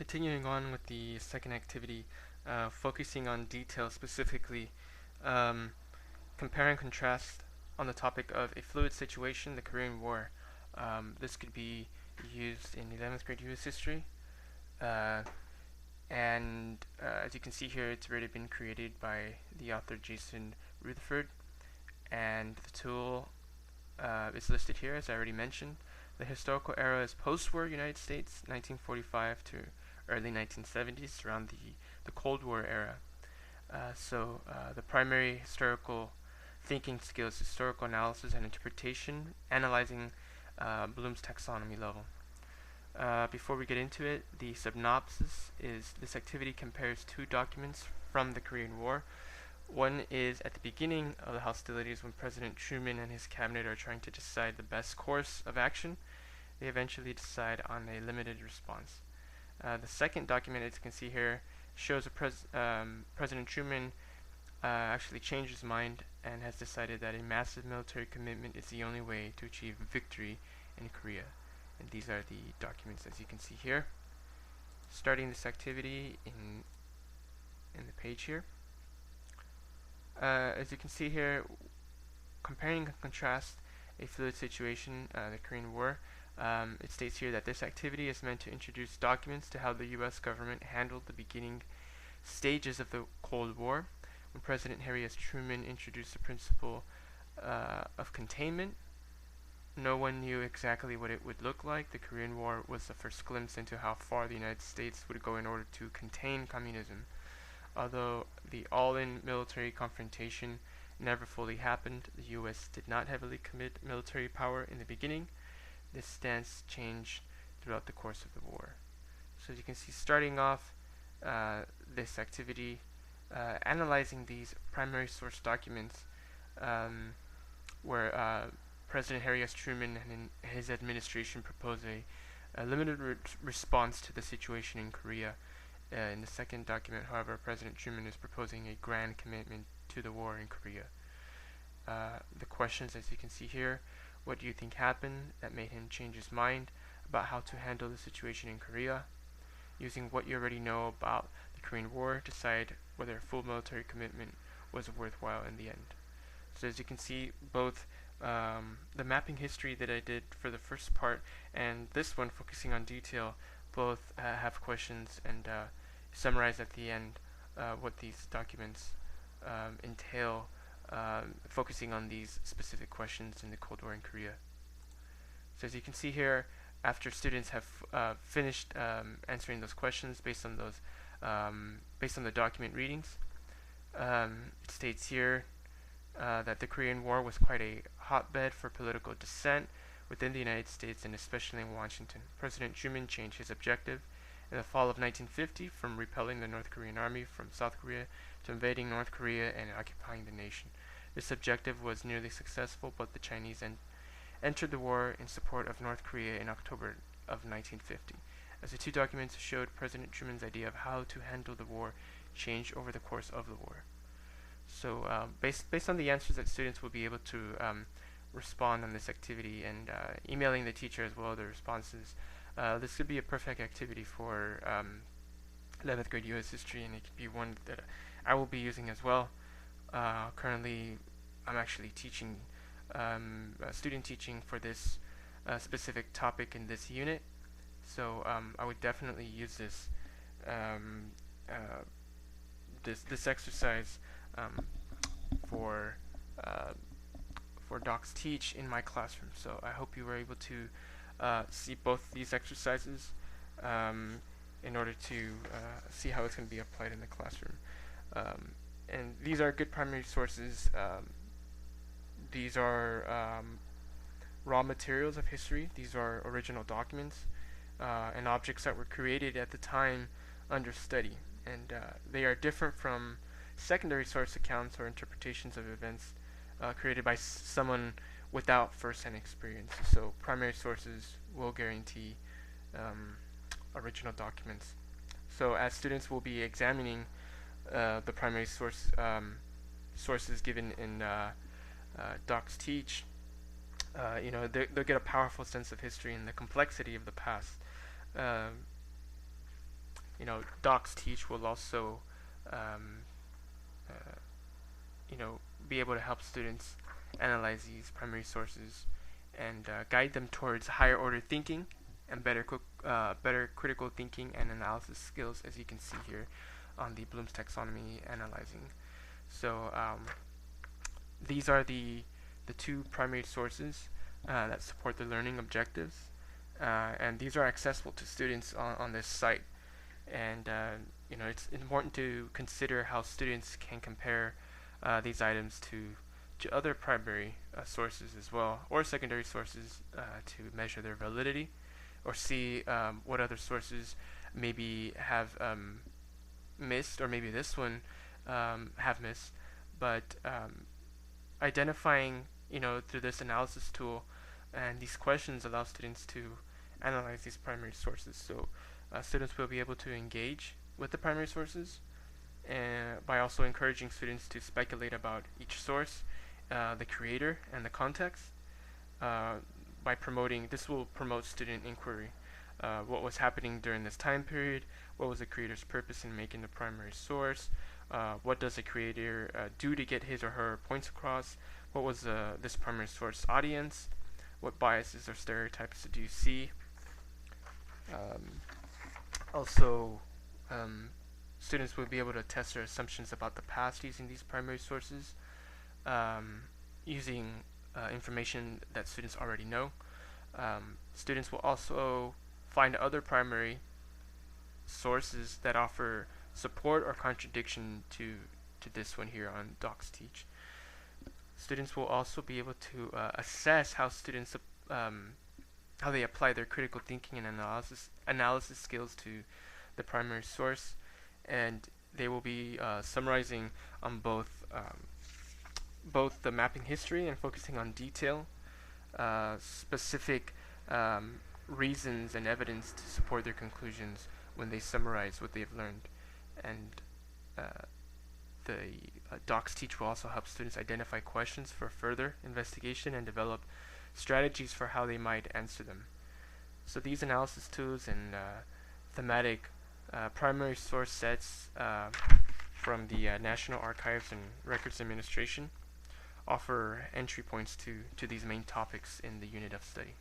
Continuing on with the second activity, focusing on detail specifically, um, compare and contrast on the topic of a fluid situation, the Korean War. This could be used in 11th grade US history, uh, and as you can see here, it's already been created by the author Jason Rutherford, and the tool is listed here, as I already mentioned. The historical era is post-war United States, 1945 to early 1970s, around the Cold War era. The primary historical thinking skills, historical analysis and interpretation, analyzing Bloom's taxonomy level. Before we get into it, the synopsis is this activity compares two documents from the Korean War. One is at the beginning of the hostilities when President Truman and his cabinet are trying to decide the best course of action. They eventually decide on a limited response. The second document, as you can see here, shows President Truman actually changed his mind and has decided that a massive military commitment is the only way to achieve victory in Korea. And these are the documents, as you can see here. Starting this activity in the page here. As you can see here, comparing and contrast a fluid situation, the Korean War, it states here that this activity is meant to introduce documents to how the U.S. government handled the beginning stages of the Cold War, when President Harry S. Truman introduced the principle of containment. No one knew exactly what it would look like. The Korean War was the first glimpse into how far the United States would go in order to contain communism. Although the all-in military confrontation never fully happened, the U.S. did not heavily commit military power in the beginning. This stance changed throughout the course of the war. So as you can see, starting off this activity, analyzing these primary source documents where President Harry S. Truman and his administration proposed a limited response to the situation in Korea. In the second document, however, President Truman is proposing a grand commitment to the war in Korea. The questions, as you can see here, what do you think happened that made him change his mind about how to handle the situation in Korea? Using what you already know about the Korean War, decide whether a full military commitment was worthwhile in the end. So as you can see, both the mapping history that I did for the first part and this one focusing on detail both have questions and summarize at the end what these documents entail, focusing on these specific questions in the Cold War in Korea. So as you can see here, after students have finished answering those questions based on the document readings, it states here that the Korean War was quite a hotbed for political dissent within the United States and especially in Washington. President Truman changed his objective in the fall of 1950 from repelling the North Korean army from South Korea to invading North Korea and occupying the nation. This objective was nearly successful, but the Chinese entered the war in support of North Korea in October of 1950. As the two documents showed, President Truman's idea of how to handle the war changed over the course of the war. So based on the answers that students will be able to respond on this activity and emailing the teacher as well the responses, this could be a perfect activity for 11th grade US history, and it could be one that I will be using as well. Currently, I'm actually teaching, student teaching for this specific topic in this unit, so I would definitely use this this exercise for Docsteach in my classroom. So I hope you were able to see both these exercises in order to see how it's going to be applied in the classroom. And these are good primary sources. These are raw materials of history. These are original documents and objects that were created at the time under study. And they are different from secondary source accounts or interpretations of events created by someone without first-hand experience. So primary sources will guarantee original documents. So as students will be examining the primary sources given in Docsteach, they'll get a powerful sense of history and the complexity of the past. Docsteach will also um, uh, be able to help students analyze these primary sources and guide them towards higher order thinking and better critical thinking and analysis skills, as you can see here on the Bloom's taxonomy analyzing. So these are the two primary sources that support the learning objectives, and these are accessible to students on this site. And it's important to consider how students can compare these items to other primary sources as well, or secondary sources to measure their validity, or see what other sources maybe have missed, or maybe this one have missed. But identifying, through this analysis tool and these questions allow students to analyze these primary sources. So students will be able to engage with the primary sources, and by also encouraging students to speculate about each source, the creator, and the context. This will promote student inquiry. What was happening during this time period? What was the creator's purpose in making the primary source? What does the creator do to get his or her points across? What was this primary source audience? What biases or stereotypes did you see? Also, students will be able to test their assumptions about the past using these primary sources, using information that students already know. Students will also find other primary sources that offer support or contradiction to this one here on Docsteach. Students will also be able to assess how students how they apply their critical thinking and analysis skills to the primary source, and they will be summarizing on both the mapping history and focusing on detail, specific reasons and evidence to support their conclusions when they summarize what they've learned. And the Docsteach will also help students identify questions for further investigation and develop strategies for how they might answer them. So these analysis tools and thematic primary source sets from the National Archives and Records Administration offer entry points to these main topics in the unit of study.